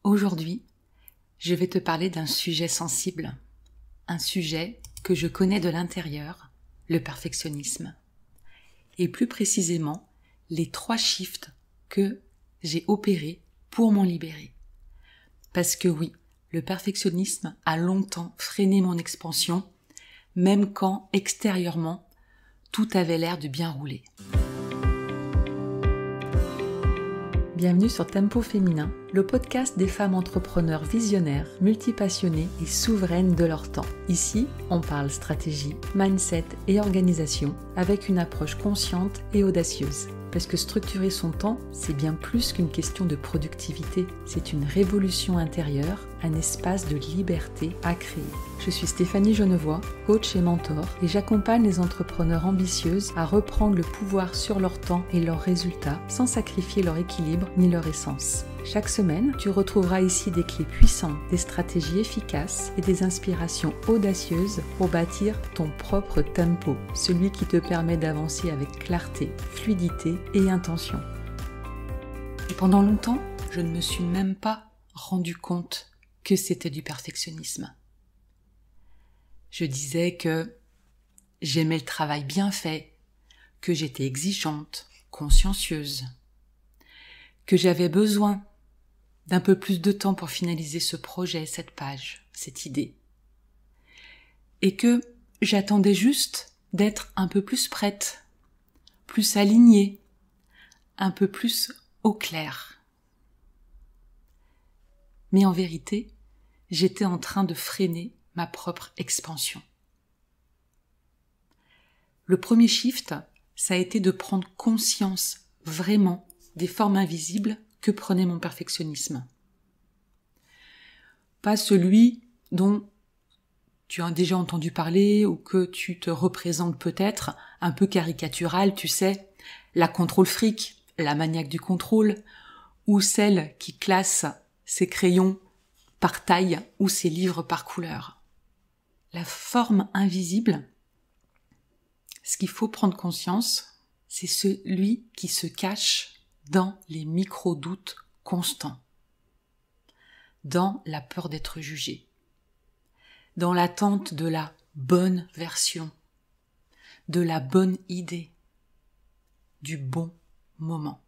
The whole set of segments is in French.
Aujourd'hui, je vais te parler d'un sujet sensible, un sujet que je connais de l'intérieur, le perfectionnisme. Et plus précisément, les 3 shifts que j'ai opérés pour m'en libérer. Parce que oui, le perfectionnisme a longtemps freiné mon expansion, même quand extérieurement, tout avait l'air de bien rouler. Bienvenue sur Tempo Féminin, le podcast des femmes entrepreneurs visionnaires, multipassionnées et souveraines de leur temps. Ici, on parle stratégie, mindset et organisation avec une approche consciente et audacieuse. Parce que structurer son temps, c'est bien plus qu'une question de productivité. C'est une révolution intérieure, un espace de liberté à créer. Je suis Stéphanie Genevois, coach et mentor, et j'accompagne les entrepreneurs ambitieuses à reprendre le pouvoir sur leur temps et leurs résultats sans sacrifier leur équilibre ni leur essence. Chaque semaine, tu retrouveras ici des clés puissantes, des stratégies efficaces et des inspirations audacieuses pour bâtir ton propre tempo, celui qui te permet d'avancer avec clarté, fluidité et intention. Et pendant longtemps, je ne me suis même pas rendu compte que c'était du perfectionnisme. Je disais que j'aimais le travail bien fait, que j'étais exigeante, consciencieuse, que j'avais besoin d'un peu plus de temps pour finaliser ce projet, cette page, cette idée. Et que j'attendais juste d'être un peu plus prête, plus alignée, un peu plus au clair. Mais en vérité, j'étais en train de freiner ma propre expansion. Le premier shift, ça a été de prendre conscience vraiment des formes invisibles que prenait mon perfectionnisme. Pas celui dont tu as déjà entendu parler ou que tu te représentes peut-être, un peu caricatural, tu sais, la contrôle freak, la maniaque du contrôle, ou celle qui classe ses crayons par taille ou ses livres par couleur. La forme invisible, ce qu'il faut prendre conscience, c'est celui qui se cache dans les micro-doutes constants, dans la peur d'être jugé, dans l'attente de la bonne version, de la bonne idée, du bon moment.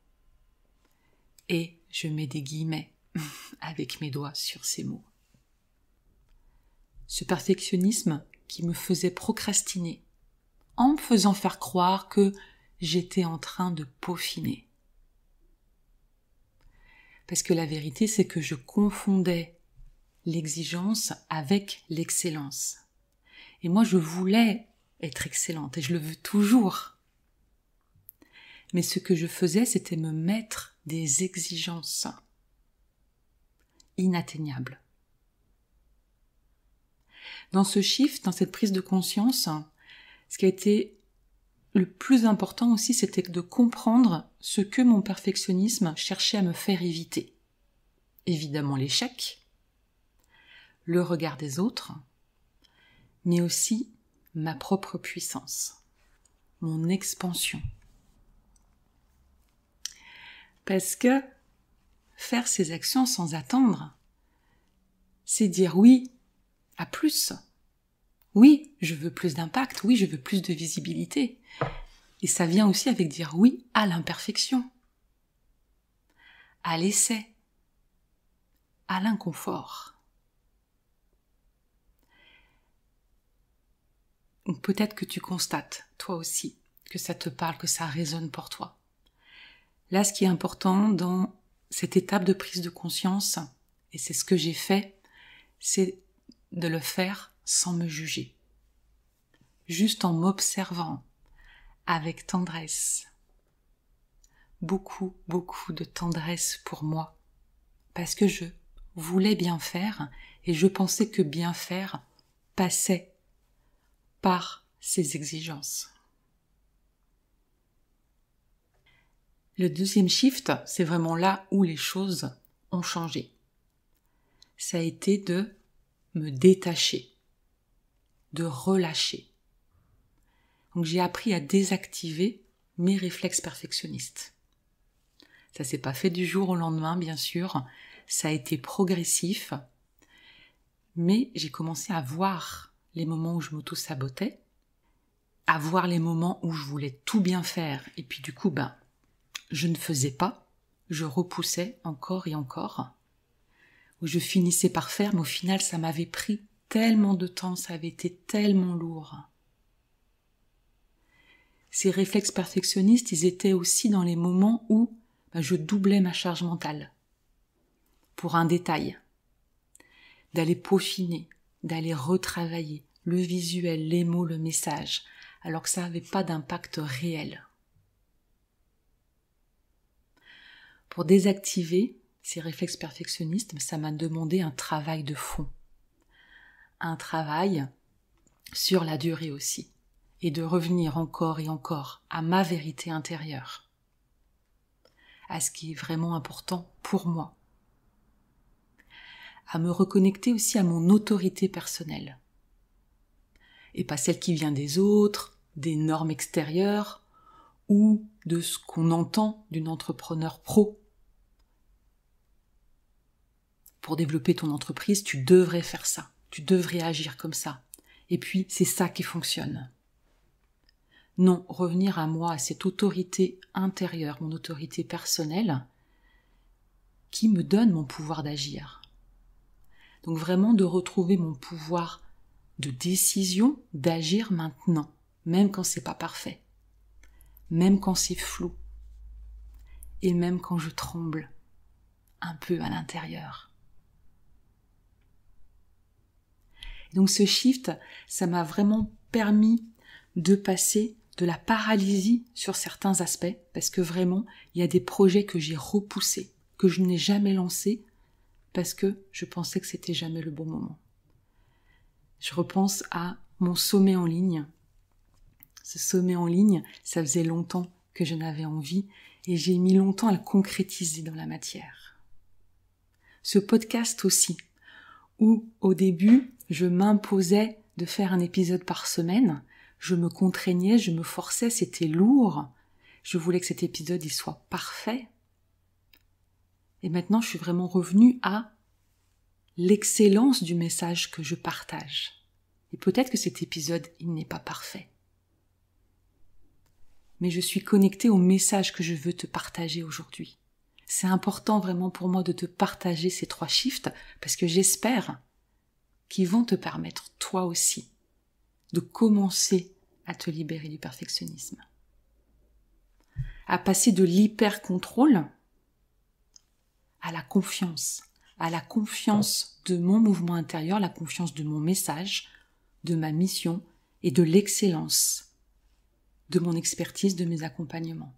Et je mets des guillemets avec mes doigts sur ces mots. Ce perfectionnisme qui me faisait procrastiner, en me faisant faire croire que j'étais en train de peaufiner. Parce que la vérité, c'est que je confondais l'exigence avec l'excellence. Et moi, je voulais être excellente et je le veux toujours. Mais ce que je faisais, c'était me mettre des exigences inatteignables. Dans ce shift, dans cette prise de conscience, ce qui a été le plus important aussi, c'était de comprendre ce que mon perfectionnisme cherchait à me faire éviter. Évidemment l'échec, le regard des autres, mais aussi ma propre puissance, mon expansion. Parce que faire ces actions sans attendre, c'est dire oui à plus. Oui, je veux plus d'impact, oui, je veux plus de visibilité. Et ça vient aussi avec dire oui à l'imperfection, à l'essai, à l'inconfort. Donc peut-être que tu constates, toi aussi, que ça te parle, que ça résonne pour toi. Là, ce qui est important dans cette étape de prise de conscience, et c'est ce que j'ai fait, c'est de le faire sans me juger. Juste en m'observant, avec tendresse. Beaucoup, beaucoup de tendresse pour moi. Parce que je voulais bien faire et je pensais que bien faire passait par ces exigences. Le deuxième shift, c'est vraiment là où les choses ont changé. Ça a été de me détacher, de relâcher. Donc j'ai appris à désactiver mes réflexes perfectionnistes. Ça s'est pas fait du jour au lendemain, bien sûr. ça a été progressif, mais j'ai commencé à voir les moments où je m'auto-sabotais, à voir les moments où je voulais tout bien faire, et puis du coup, je ne faisais pas, je repoussais encore et encore, où je finissais par faire, mais au final, ça m'avait pris tellement de temps, ça avait été tellement lourd. Ces réflexes perfectionnistes, ils étaient aussi dans les moments où je doublais ma charge mentale pour un détail, d'aller peaufiner, d'aller retravailler le visuel, les mots, le message, alors que ça n'avait pas d'impact réel. Pour désactiver ces réflexes perfectionnistes, ça m'a demandé un travail de fond, un travail sur la durée aussi, et de revenir encore et encore à ma vérité intérieure, à ce qui est vraiment important pour moi, à me reconnecter aussi à mon autorité personnelle, et pas celle qui vient des autres, des normes extérieures, ou de ce qu'on entend d'une entrepreneur pro. Pour développer ton entreprise, tu devrais faire ça, tu devrais agir comme ça, et puis c'est ça qui fonctionne. Non, revenir à moi, à cette autorité intérieure, mon autorité personnelle, qui me donne mon pouvoir d'agir. Donc vraiment de retrouver mon pouvoir de décision, d'agir maintenant, même quand c'est pas parfait, même quand c'est flou, et même quand je tremble un peu à l'intérieur. Donc ce shift, ça m'a vraiment permis de passer de la paralysie sur certains aspects, parce que vraiment, il y a des projets que j'ai repoussés, que je n'ai jamais lancés, parce que je pensais que c'était jamais le bon moment. Je repense à mon sommet en ligne. Ce sommet en ligne, ça faisait longtemps que je n'avais envie, et j'ai mis longtemps à le concrétiser dans la matière. Ce podcast aussi, où au début, je m'imposais de faire un épisode par semaine, je me contraignais, je me forçais, c'était lourd. Je voulais que cet épisode il soit parfait. Et maintenant, je suis vraiment revenue à l'excellence du message que je partage. Et peut-être que cet épisode, il n'est pas parfait. Mais je suis connectée au message que je veux te partager aujourd'hui. C'est important vraiment pour moi de te partager ces 3 shifts parce que j'espère qu'ils vont te permettre, toi aussi, de commencer à te libérer du perfectionnisme. À passer de l'hyper-contrôle à la confiance de mon mouvement intérieur, la confiance de mon message, de ma mission et de l'excellence de mon expertise, de mes accompagnements.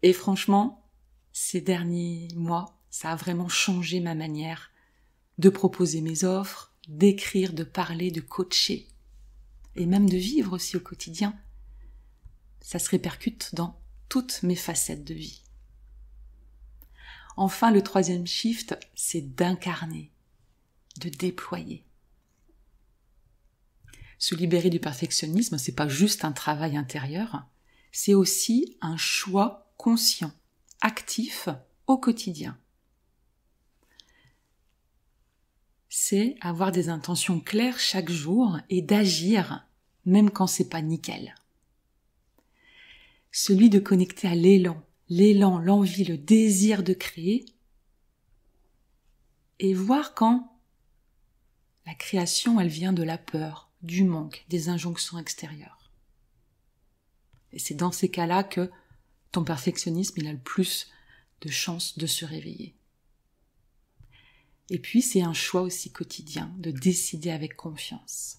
Et franchement, ces derniers mois, ça a vraiment changé ma manière de proposer mes offres, d'écrire, de parler, de coacher et même de vivre aussi au quotidien. Ça se répercute dans toutes mes facettes de vie. Enfin, le 3e shift, c'est d'incarner, de déployer. Se libérer du perfectionnisme, c'est pas juste un travail intérieur, c'est aussi un choix conscient, actif au quotidien. C'est avoir des intentions claires chaque jour et d'agir même quand c'est pas nickel. Celui de connecter à l'élan, l'envie, le désir de créer et voir quand la création, elle vient de la peur, du manque, des injonctions extérieures. Et c'est dans ces cas-là que ton perfectionnisme, il a le plus de chances de se réveiller. Et puis, c'est un choix aussi quotidien de décider avec confiance.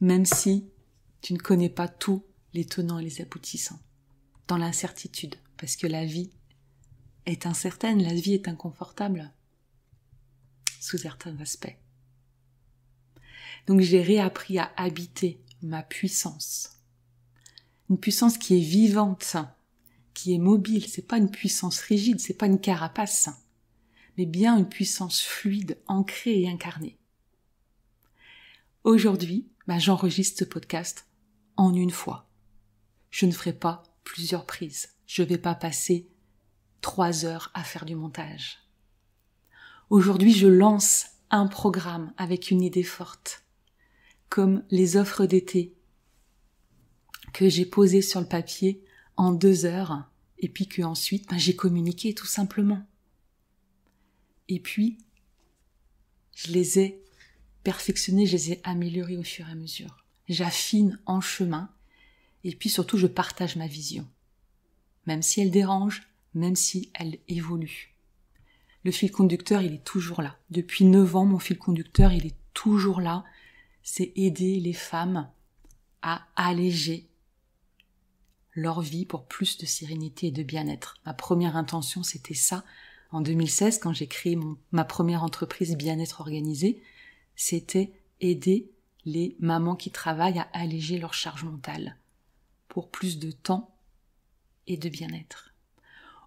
Même si tu ne connais pas tous les tenants et les aboutissants, dans l'incertitude, parce que la vie est incertaine, la vie est inconfortable, sous certains aspects. Donc j'ai réappris à habiter ma puissance. Une puissance qui est vivante, qui est mobile, c'est pas une puissance rigide, c'est pas une carapace, mais bien une puissance fluide, ancrée et incarnée. Aujourd'hui, j'enregistre ce podcast en une fois. Je ne ferai pas plusieurs prises. Je ne vais pas passer 3 heures à faire du montage. Aujourd'hui, je lance un programme avec une idée forte, comme les offres d'été que j'ai posées sur le papier en 2 heures, et puis que ensuite j'ai communiqué tout simplement. Et puis, je les ai perfectionnés, je les ai améliorés au fur et à mesure. J'affine en chemin, et puis surtout je partage ma vision. Même si elle dérange, même si elle évolue. Le fil conducteur, il est toujours là. Depuis 9 ans, mon fil conducteur, il est toujours là. C'est aider les femmes à alléger leur vie pour plus de sérénité et de bien-être. Ma première intention, c'était ça. En 2016, quand j'ai créé ma première entreprise bien-être organisée, c'était aider les mamans qui travaillent à alléger leur charge mentale pour plus de temps et de bien-être.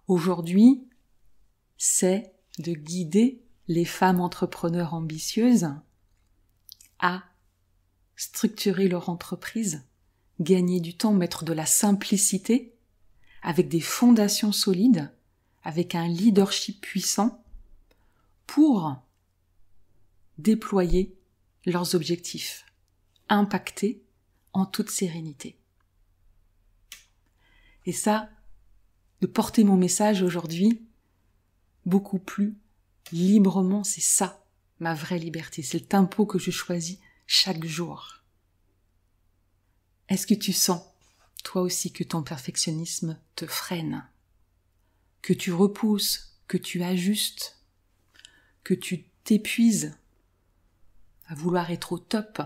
Aujourd'hui, c'est de guider les femmes entrepreneurs ambitieuses à structurer leur entreprise, gagner du temps, mettre de la simplicité, avec des fondations solides, avec un leadership puissant, pour déployer leurs objectifs, impacter en toute sérénité. Et ça, de porter mon message aujourd'hui beaucoup plus librement, c'est ça, ma vraie liberté. C'est le tempo que je choisis chaque jour. Est-ce que tu sens, toi aussi, que ton perfectionnisme te freine, que tu repousses, que tu ajustes, que tu t'épuises à vouloir être au top,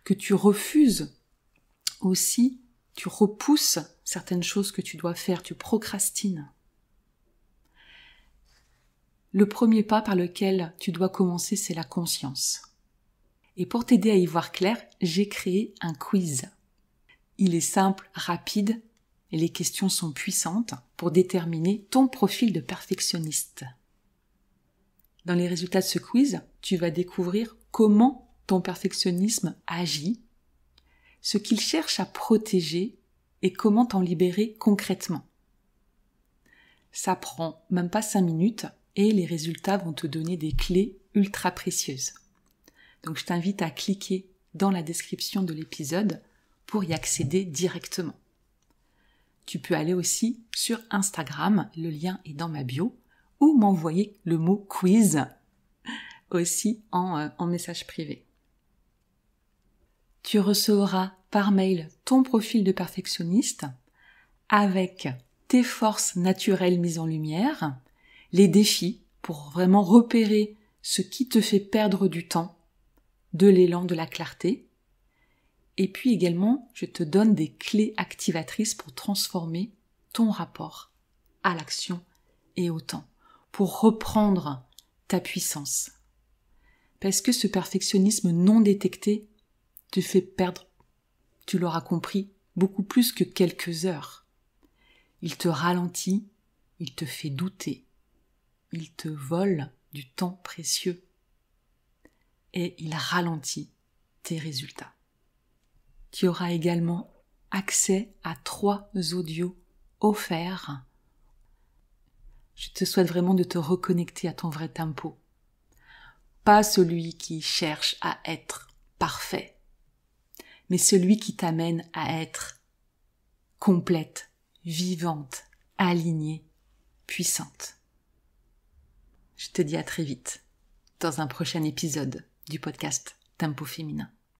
que tu refuses aussi, tu repousses certaines choses que tu dois faire, tu procrastines. Le premier pas par lequel tu dois commencer, c'est la conscience. Et pour t'aider à y voir clair, j'ai créé un quiz. Il est simple, rapide, et les questions sont puissantes pour déterminer ton profil de perfectionniste. Dans les résultats de ce quiz, tu vas découvrir comment ton perfectionnisme agit, ce qu'il cherche à protéger et comment t'en libérer concrètement. Ça prend même pas 5 minutes et les résultats vont te donner des clés ultra précieuses. Donc je t'invite à cliquer dans la description de l'épisode pour y accéder directement. Tu peux aller aussi sur Instagram, le lien est dans ma bio, ou m'envoyer le mot quiz aussi en message privé. Tu recevras par mail ton profil de perfectionniste avec tes forces naturelles mises en lumière, les défis pour vraiment repérer ce qui te fait perdre du temps, de l'élan, de la clarté. Et puis également, je te donne des clés activatrices pour transformer ton rapport à l'action et au temps, pour reprendre ta puissance. Parce que ce perfectionnisme non détecté te fait perdre, tu l'auras compris, beaucoup plus que quelques heures. Il te ralentit, il te fait douter, il te vole du temps précieux et il ralentit tes résultats. Tu auras également accès à 3 audios offerts. Je te souhaite vraiment de te reconnecter à ton vrai tempo. Pas celui qui cherche à être parfait, mais celui qui t'amène à être complète, vivante, alignée, puissante. Je te dis à très vite dans un prochain épisode du podcast Tempo Féminin.